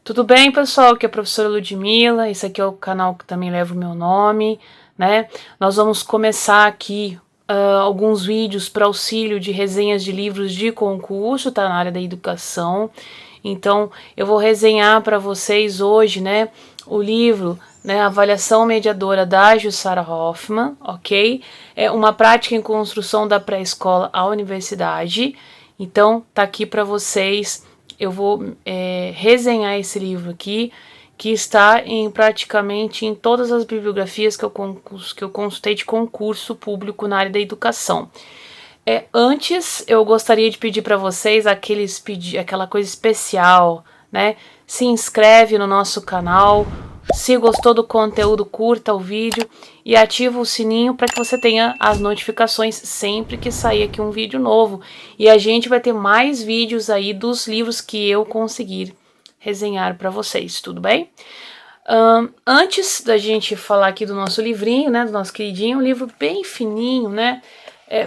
Tudo bem, pessoal? Aqui é a professora Ludmila, esse aqui é o canal que também leva o meu nome, né? Nós vamos começar aqui alguns vídeos para auxílio de resenhas de livros de concurso, tá? Na área da educação. Então, eu vou resenhar para vocês hoje, né, o livro, né, Avaliação Mediadora da Jussara Hoffmann, ok? É uma prática em construção da pré-escola à universidade. Então, tá aqui para vocês. Eu vou resenhar esse livro aqui, que está praticamente em todas as bibliografias que eu consultei de concurso público na área da educação. Antes, eu gostaria de pedir para vocês aquela coisa especial, né? Se inscreve no nosso canal, se gostou do conteúdo, curta o vídeo e ativa o sininho para que você tenha as notificações sempre que sair aqui um vídeo novo. E a gente vai ter mais vídeos aí dos livros que eu conseguir resenhar para vocês, tudo bem? Antes da gente falar aqui do nosso livrinho, né, do nosso queridinho, um livro bem fininho, né?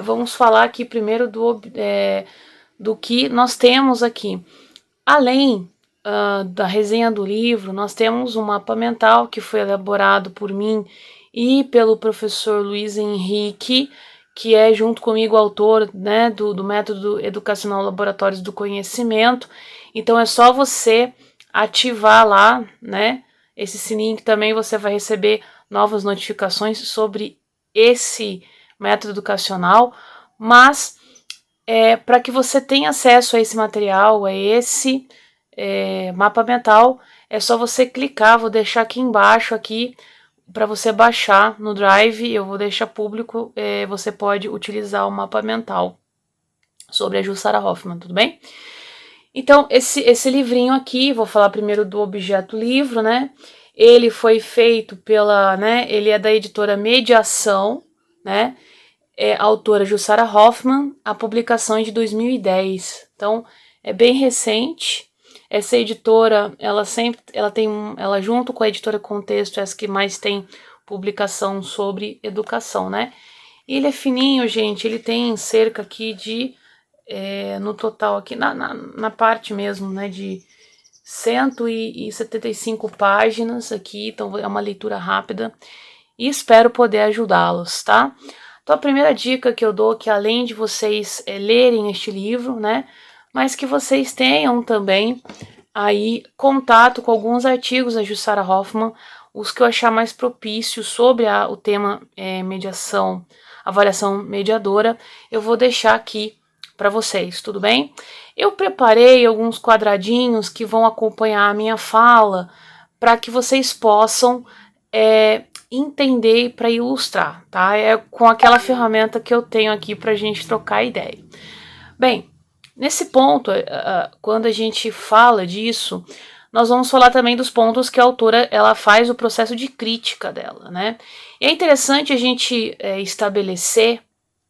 Vamos falar aqui primeiro do que nós temos aqui. Além da resenha do livro, nós temos um mapa mental que foi elaborado por mim e pelo professor Luiz Henrique, que é junto comigo autor, né, do método educacional Laboratórios do Conhecimento. Então é só você ativar lá, né, esse sininho que também você vai receber novas notificações sobre esse método educacional, mas para que você tenha acesso a esse material, a esse mapa mental, é só você clicar, vou deixar aqui embaixo aqui para você baixar no Drive, eu vou deixar público, você pode utilizar o mapa mental sobre a Jussara Hoffmann, tudo bem? Então, esse livrinho aqui, vou falar primeiro do objeto livro, né? Ele foi feito ele é da editora Mediação, né? A autora Jussara Hoffmann, a publicação é de 2010. Então, é bem recente. Essa editora, ela junto com a editora Contexto, é as que mais tem publicação sobre educação, né? E ele é fininho, gente, ele tem cerca aqui de, no total aqui, na parte mesmo, né, de 175 páginas aqui, então é uma leitura rápida e espero poder ajudá-los, tá? Então a primeira dica que eu dou é que além de vocês lerem este livro, né, mas que vocês tenham também aí contato com alguns artigos da Jussara Hoffmann, os que eu achar mais propícios sobre o tema avaliação mediadora, eu vou deixar aqui para vocês, tudo bem? Eu preparei alguns quadradinhos que vão acompanhar a minha fala para que vocês possam entender para ilustrar, tá? É com aquela ferramenta que eu tenho aqui para a gente trocar ideia. Bem, nesse ponto, quando a gente fala disso, nós vamos falar também dos pontos que a autora ela faz o processo de crítica dela, né? E é interessante a gente estabelecer,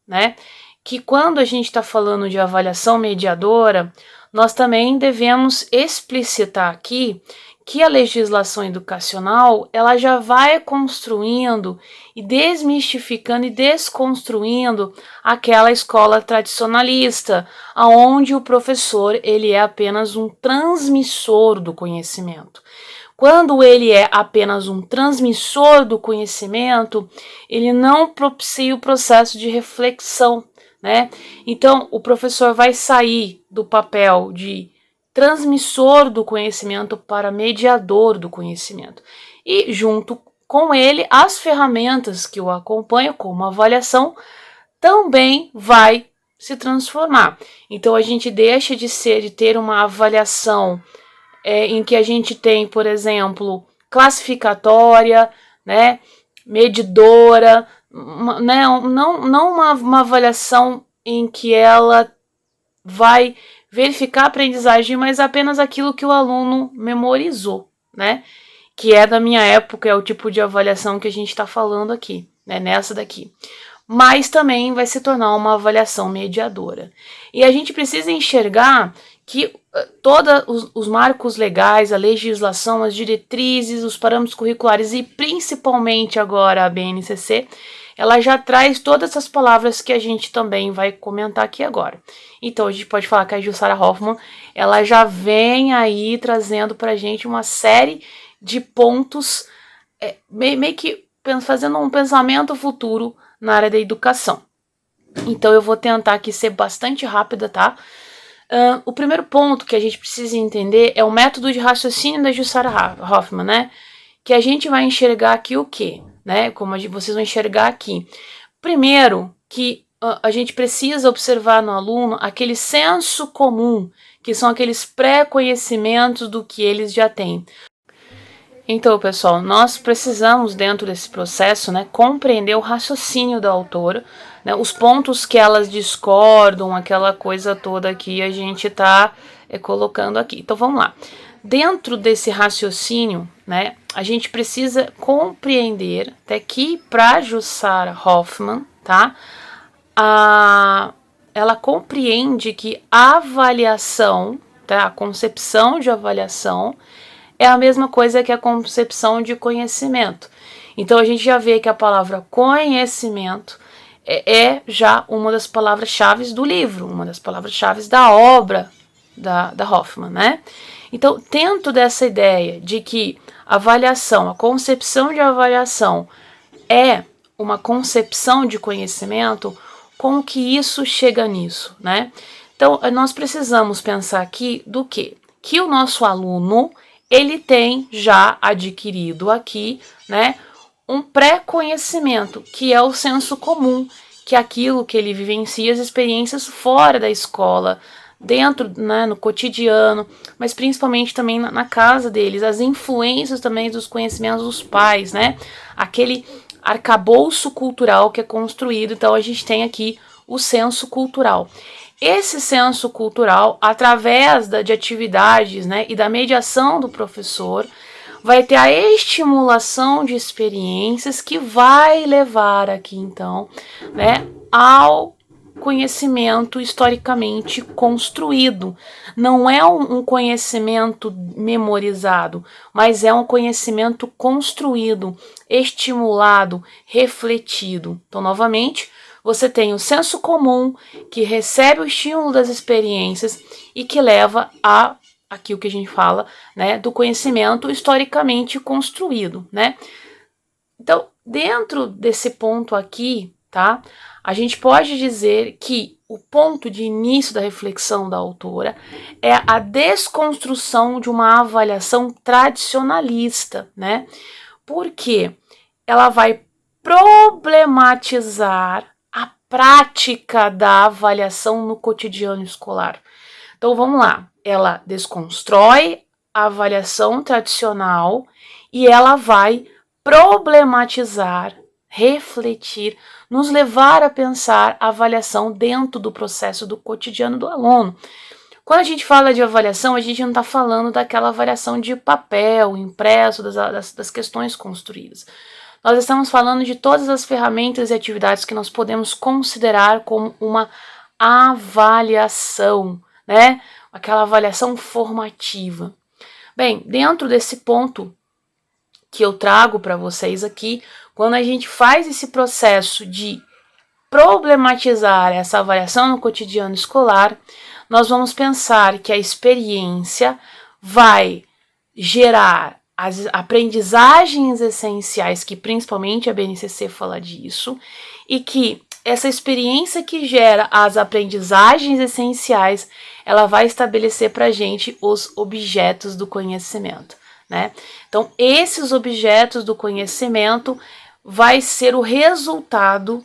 né, que quando a gente está falando de avaliação mediadora, nós também devemos explicitar aqui que a legislação educacional ela já vai construindo e desmistificando e desconstruindo aquela escola tradicionalista, aonde o professor ele é apenas um transmissor do conhecimento. Quando ele é apenas um transmissor do conhecimento, ele não propicia o processo de reflexão, né? Então, o professor vai sair do papel de transmissor do conhecimento para mediador do conhecimento. E, junto com ele, as ferramentas que o acompanham, como a avaliação, também vai se transformar. Então, a gente deixa de ter uma avaliação em que a gente tem, por exemplo, classificatória, né, medidora, né, não uma avaliação em que ela vai verificar a aprendizagem, mas apenas aquilo que o aluno memorizou, né, que é da minha época, é o tipo de avaliação que a gente está falando aqui, né, nessa daqui. Mas também vai se tornar uma avaliação mediadora. E a gente precisa enxergar que todos os marcos legais, a legislação, as diretrizes, os parâmetros curriculares e principalmente agora a BNCC, ela já traz todas essas palavras que a gente também vai comentar aqui agora. Então, a gente pode falar que a Jussara Hoffmann, ela já vem aí trazendo pra gente uma série de pontos, meio que fazendo um pensamento futuro na área da educação. Então, eu vou tentar aqui ser bastante rápida, tá? O primeiro ponto que a gente precisa entender é o método de raciocínio da Jussara Hoffmann, né? Que a gente vai enxergar aqui o quê? Né? Como vocês vão enxergar aqui. Primeiro, que a gente precisa observar no aluno aquele senso comum, que são aqueles pré-conhecimentos do que eles já têm. Então, pessoal, nós precisamos, dentro desse processo, né, compreender o raciocínio da autora, né, os pontos que elas discordam, aquela coisa toda que a gente está colocando aqui. Então, vamos lá. Dentro desse raciocínio, né, a gente precisa compreender até que para Jussara Hoffmann, tá, ela compreende que a avaliação, tá, a concepção de avaliação é a mesma coisa que a concepção de conhecimento. Então, a gente já vê que a palavra conhecimento é já uma das palavras-chave do livro, uma das palavras-chave da obra da Hoffmann, né? Então, dentro dessa ideia de que avaliação, a concepção de avaliação é uma concepção de conhecimento, como que isso chega nisso, né? Então, nós precisamos pensar aqui do quê? Que o nosso aluno, ele tem já adquirido aqui, né, um pré-conhecimento, que é o senso comum, que é aquilo que ele vivencia, as experiências fora da escola, dentro, né, no cotidiano, mas principalmente também na casa deles, as influências também dos conhecimentos dos pais, né, aquele arcabouço cultural que é construído. Então, a gente tem aqui o senso cultural. Esse senso cultural, através de atividades, né, e da mediação do professor, vai ter a estimulação de experiências que vai levar aqui, então, né, ao conhecimento historicamente construído. Não é um conhecimento memorizado, mas é um conhecimento construído, estimulado, refletido. Então, novamente, você tem o senso comum, que recebe o estímulo das experiências e que leva a aquilo que a gente fala, né, do conhecimento historicamente construído, né? Então, dentro desse ponto aqui, tá, a gente pode dizer que o ponto de início da reflexão da autora é a desconstrução de uma avaliação tradicionalista, né? Porque ela vai problematizar a prática da avaliação no cotidiano escolar. Então, vamos lá. Ela desconstrói a avaliação tradicional e ela vai problematizar, refletir, nos levar a pensar a avaliação dentro do processo do cotidiano do aluno. Quando a gente fala de avaliação, a gente não está falando daquela avaliação de papel, impresso, das questões construídas. Nós estamos falando de todas as ferramentas e atividades que nós podemos considerar como uma avaliação, né? Aquela avaliação formativa. Bem, dentro desse ponto que eu trago para vocês aqui, quando a gente faz esse processo de problematizar essa avaliação no cotidiano escolar, nós vamos pensar que a experiência vai gerar as aprendizagens essenciais, que principalmente a BNCC fala disso, e que essa experiência que gera as aprendizagens essenciais, ela vai estabelecer para a gente os objetos do conhecimento, né? Então, esses objetos do conhecimento vai ser o resultado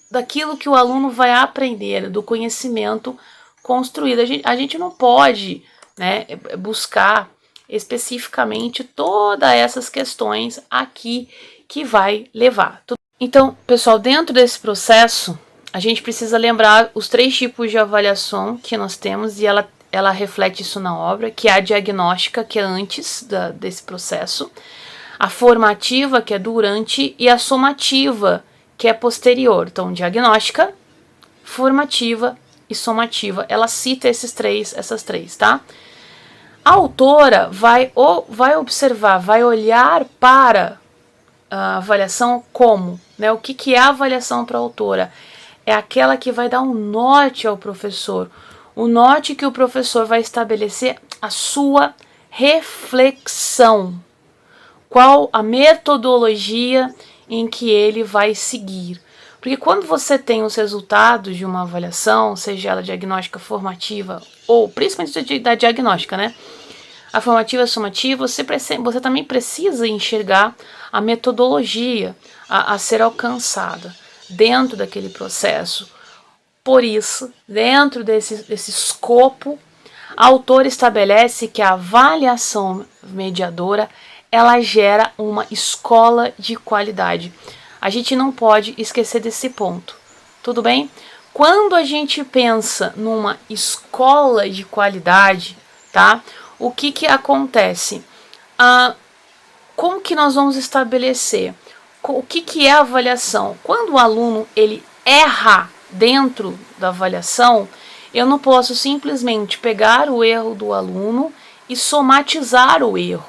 daquilo que o aluno vai aprender, do conhecimento construído. A gente não pode, né, buscar especificamente todas essas questões aqui que vai levar. Então, pessoal, dentro desse processo, a gente precisa lembrar os 3 tipos de avaliação que nós temos, e ela reflete isso na obra, que é a diagnóstica, que é antes desse processo, a formativa, que é durante, e a somativa, que é posterior. Então, diagnóstica, formativa e somativa. Ela cita essas três, tá? A autora vai observar, vai olhar para a avaliação como, né? O que é a avaliação para a autora? É aquela que vai dar um norte ao professor, o norte que o professor vai estabelecer a sua reflexão, qual a metodologia em que ele vai seguir. Porque quando você tem os resultados de uma avaliação, seja ela diagnóstica formativa ou principalmente da diagnóstica, né? A formativa e a sumativa, você também precisa enxergar a metodologia a ser alcançada dentro daquele processo. Por isso, dentro desse escopo, a autora estabelece que a avaliação mediadora ela gera uma escola de qualidade. A gente não pode esquecer desse ponto, tudo bem? Quando a gente pensa numa escola de qualidade, tá? O que acontece? Como que nós vamos estabelecer? O que é a avaliação? Quando o aluno ele erra dentro da avaliação, eu não posso simplesmente pegar o erro do aluno e somatizar o erro.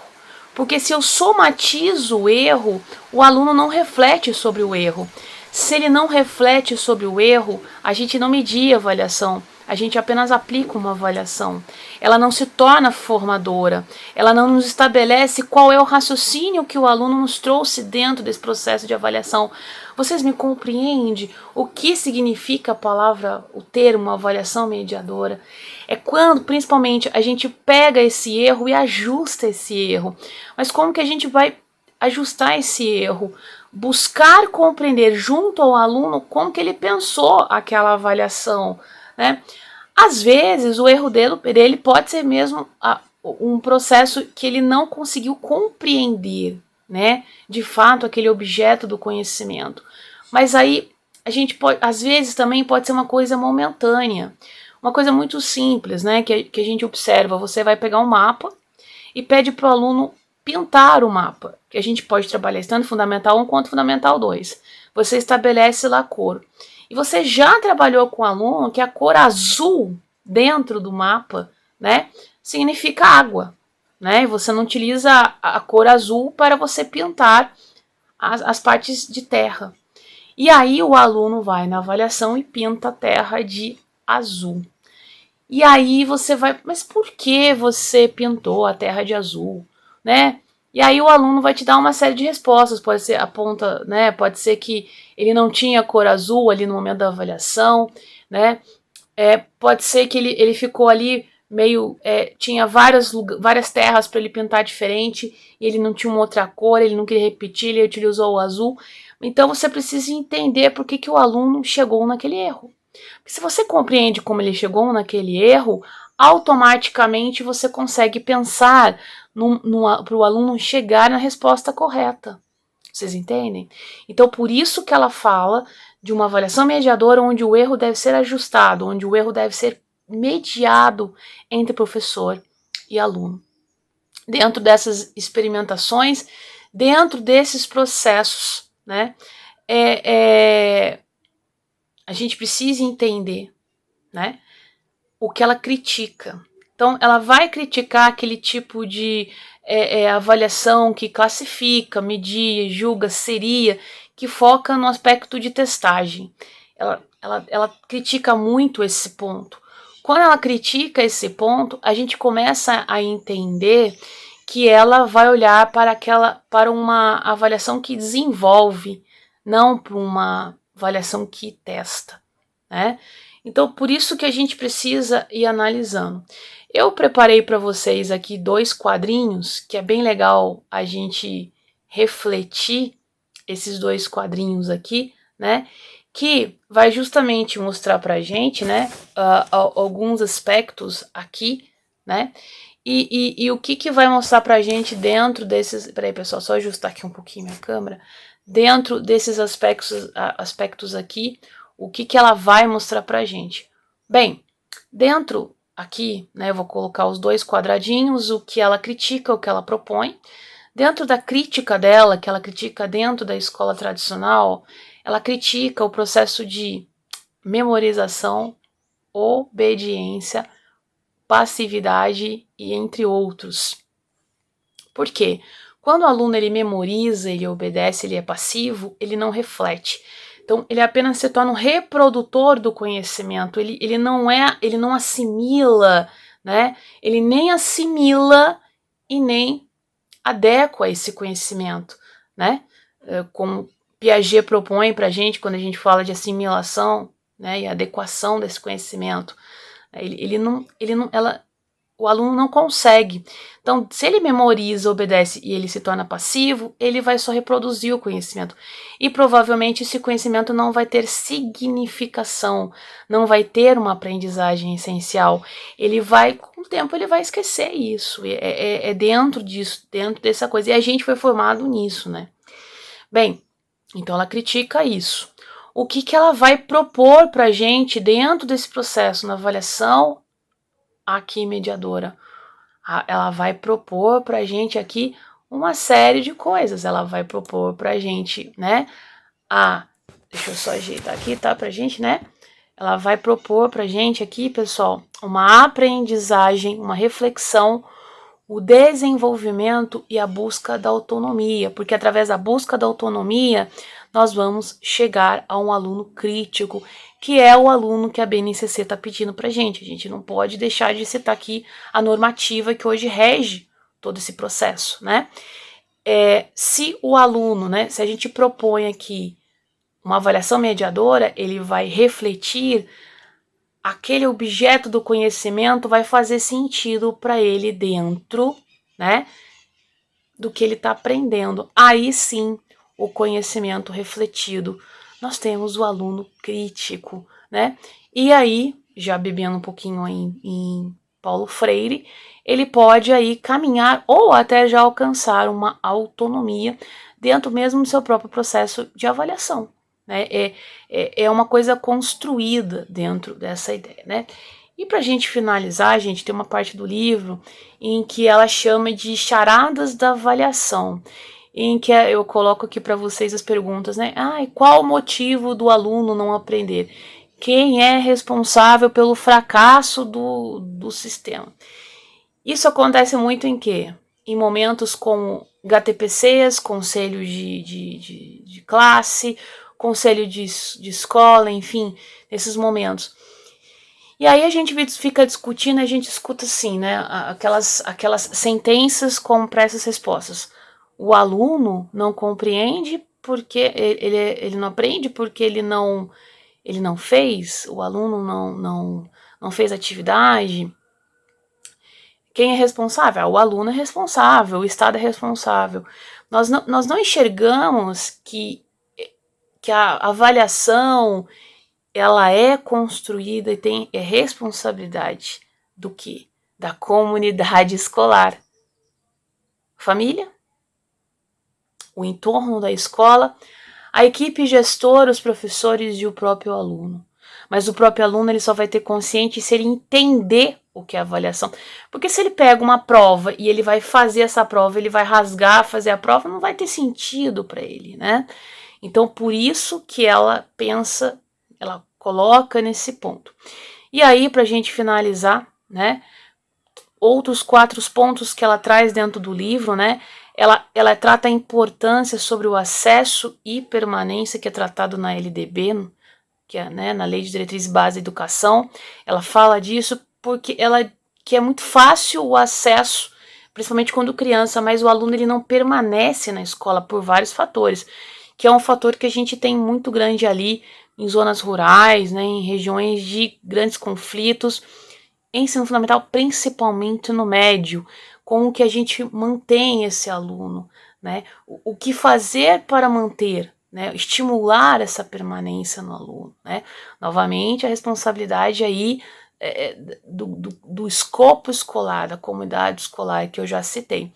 Porque se eu somatizo o erro, o aluno não reflete sobre o erro. Se ele não reflete sobre o erro, a gente não media a avaliação, a gente apenas aplica uma avaliação. Ela não se torna formadora, ela não nos estabelece qual é o raciocínio que o aluno nos trouxe dentro desse processo de avaliação. Vocês me compreendem o que significa a palavra, o termo avaliação mediadora? É quando, principalmente, a gente pega esse erro e ajusta esse erro. Mas como que a gente vai ajustar esse erro? Buscar compreender junto ao aluno como que ele pensou aquela avaliação, né? Às vezes o erro dele pode ser mesmo um processo que ele não conseguiu compreender, né? De fato aquele objeto do conhecimento. Mas aí a gente pode, às vezes também pode ser uma coisa momentânea, uma coisa muito simples, né? Que a gente observa. Você vai pegar um mapa e pede para o aluno pintar o mapa, que a gente pode trabalhar tanto Fundamental 1 quanto Fundamental 2. Você estabelece lá a cor. E você já trabalhou com o aluno que a cor azul dentro do mapa, né, significa água, né? E você não utiliza a cor azul para você pintar as partes de terra. E aí o aluno vai na avaliação e pinta a terra de azul. E aí você vai, mas por que você pintou a terra de azul, né? E aí o aluno vai te dar uma série de respostas, pode ser aponta, né? Pode ser que ele não tinha cor azul ali no momento da avaliação, né? Pode ser que ele ficou ali meio, tinha várias terras para ele pintar diferente e ele não tinha uma outra cor, ele não queria repetir, ele utilizou o azul. Então você precisa entender por que o aluno chegou naquele erro. Porque se você compreende como ele chegou naquele erro, automaticamente você consegue pensar para o aluno chegar na resposta correta. Vocês entendem? Então, por isso que ela fala de uma avaliação mediadora onde o erro deve ser ajustado, onde o erro deve ser mediado entre professor e aluno. Dentro dessas experimentações, dentro desses processos, né? A gente precisa entender, né, o que ela critica. Então, ela vai criticar aquele tipo de avaliação que classifica, media, julga, seria, que foca no aspecto de testagem. Ela critica muito esse ponto. Quando ela critica esse ponto, a gente começa a entender que ela vai olhar para uma avaliação que desenvolve, não para uma avaliação que testa, né? Então, por isso que a gente precisa ir analisando. Eu preparei para vocês aqui 2 quadrinhos, que é bem legal a gente refletir esses 2 quadrinhos aqui, né? Que vai justamente mostrar para a gente, né, alguns aspectos aqui, né? E o que vai mostrar para a gente dentro desses... Peraí, pessoal, só ajustar aqui um pouquinho minha câmera. Dentro desses aspectos aqui, o que ela vai mostrar pra gente? Bem, dentro aqui, né, eu vou colocar os 2 quadradinhos, o que ela critica, o que ela propõe. Dentro da crítica dela, que ela critica dentro da escola tradicional, ela critica o processo de memorização, obediência, passividade e entre outros. Por quê? Quando o aluno ele memoriza, ele obedece, ele é passivo, ele não reflete. Então, ele apenas se torna um reprodutor do conhecimento, ele não assimila, né? Ele nem assimila e nem adequa esse conhecimento, né? Como Piaget propõe para a gente quando a gente fala de assimilação, né, e adequação desse conhecimento. O aluno não consegue. Então, se ele memoriza, obedece e ele se torna passivo, ele vai só reproduzir o conhecimento. E provavelmente esse conhecimento não vai ter significação, não vai ter uma aprendizagem essencial. Com o tempo, ele vai esquecer isso. É dentro disso, dentro dessa coisa. E a gente foi formado nisso, né? Bem, então ela critica isso. O que ela vai propor para a gente dentro desse processo, na avaliação aqui mediadora? Ela vai propor para a gente aqui uma série de coisas. Ela vai propor para a gente, né? Deixa eu só ajeitar aqui, tá? Pra gente, né? Ela vai propor pra gente aqui, pessoal, uma aprendizagem, uma reflexão, o desenvolvimento e a busca da autonomia, porque através da busca da autonomia nós vamos chegar a um aluno crítico, que é o aluno que a BNCC está pedindo para a gente não pode deixar de citar aqui a normativa que hoje rege todo esse processo, né? Se o aluno, né, se a gente propõe aqui uma avaliação mediadora, ele vai refletir, aquele objeto do conhecimento vai fazer sentido para ele dentro, né, do que ele está aprendendo. Aí sim, o conhecimento refletido. Nós temos o aluno crítico, né? E aí, já bebendo um pouquinho em Paulo Freire, ele pode aí caminhar ou até já alcançar uma autonomia dentro mesmo do seu próprio processo de avaliação. Né? É uma coisa construída dentro dessa ideia, né? E para a gente finalizar, a gente tem uma parte do livro em que ela chama de charadas da avaliação, em que eu coloco aqui para vocês as perguntas, né? E qual o motivo do aluno não aprender? Quem é responsável pelo fracasso do sistema? Isso acontece muito em quê? Em momentos como HTPCs, conselho de classe, conselho de escola, enfim, nesses momentos. E aí a gente fica discutindo, a gente escuta assim, né, aquelas sentenças com essas respostas. O aluno não compreende porque ele não aprende porque ele não fez, o aluno não fez atividade. Quem é responsável? O aluno é responsável, o Estado é responsável. Nós não enxergamos que a avaliação ela é construída e é responsabilidade do quê? Da comunidade escolar. Família, o entorno da escola, a equipe gestora, os professores e o próprio aluno. Mas o próprio aluno ele só vai ter consciente se ele entender o que é avaliação. Porque se ele pega uma prova e ele vai fazer essa prova, ele vai rasgar, fazer a prova, não vai ter sentido para ele, né? Então, por isso que ela pensa, ela coloca nesse ponto. E aí, para a gente finalizar, né? Outros 4 pontos que ela traz dentro do livro, né? Ela trata a importância sobre o acesso e permanência que é tratado na LDB, que é, né, na Lei de Diretriz Base da Educação. Ela fala disso porque que é muito fácil o acesso, principalmente quando criança, mas o aluno ele não permanece na escola por vários fatores, que é um fator que a gente tem muito grande ali em zonas rurais, né, em regiões de grandes conflitos, em ensino fundamental, principalmente no médio, como que a gente mantém esse aluno, né? O que fazer para manter, né? Estimular essa permanência no aluno, né? Novamente, a responsabilidade aí do escopo escolar, da comunidade escolar que eu já citei.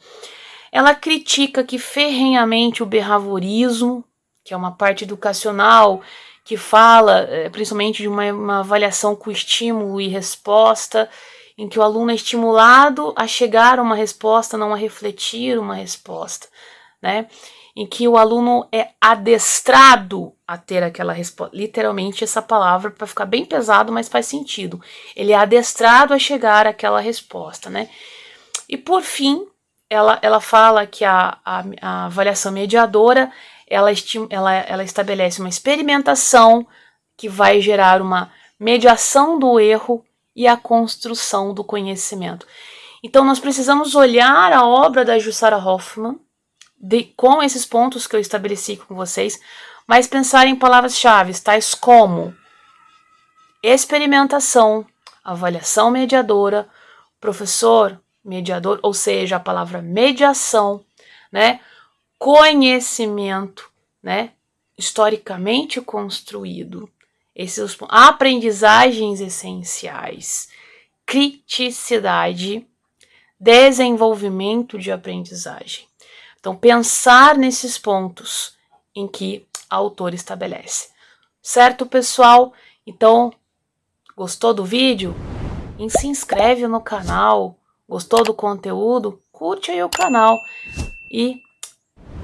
Ela critica aqui ferrenhamente o behaviorismo, que é uma parte educacional que fala principalmente de uma avaliação com estímulo e resposta, em que o aluno é estimulado a chegar a uma resposta, não a refletir uma resposta, né? Em que o aluno é adestrado a ter aquela resposta. Literalmente essa palavra, para ficar bem pesado, mas faz sentido. Ele é adestrado a chegar àquela resposta, né? E por fim, ela fala que a avaliação mediadora, ela estabelece uma experimentação que vai gerar uma mediação do erro e a construção do conhecimento. Então, nós precisamos olhar a obra da Jussara Hoffmann com esses pontos que eu estabeleci com vocês, mas pensar em palavras-chave, tais como experimentação, avaliação mediadora, professor mediador, ou seja, a palavra mediação, né? Conhecimento, né? Historicamente construído, esses aprendizagens essenciais, criticidade, desenvolvimento de aprendizagem. Então, pensar nesses pontos em que a autora estabelece. Certo, pessoal? Então, gostou do vídeo? Se inscreve no canal. Gostou do conteúdo? Curte aí o canal e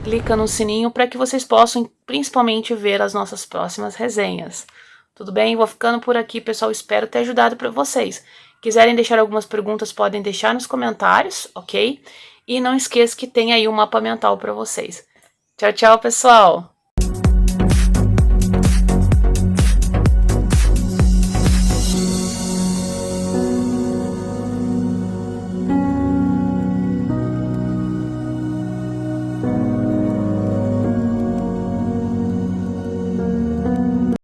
clica no sininho para que vocês possam principalmente ver as nossas próximas resenhas. Tudo bem? Vou ficando por aqui, pessoal. Espero ter ajudado para vocês. Quiserem deixar algumas perguntas, podem deixar nos comentários, ok? E não esqueça que tem aí um mapa mental para vocês. Tchau, tchau, pessoal!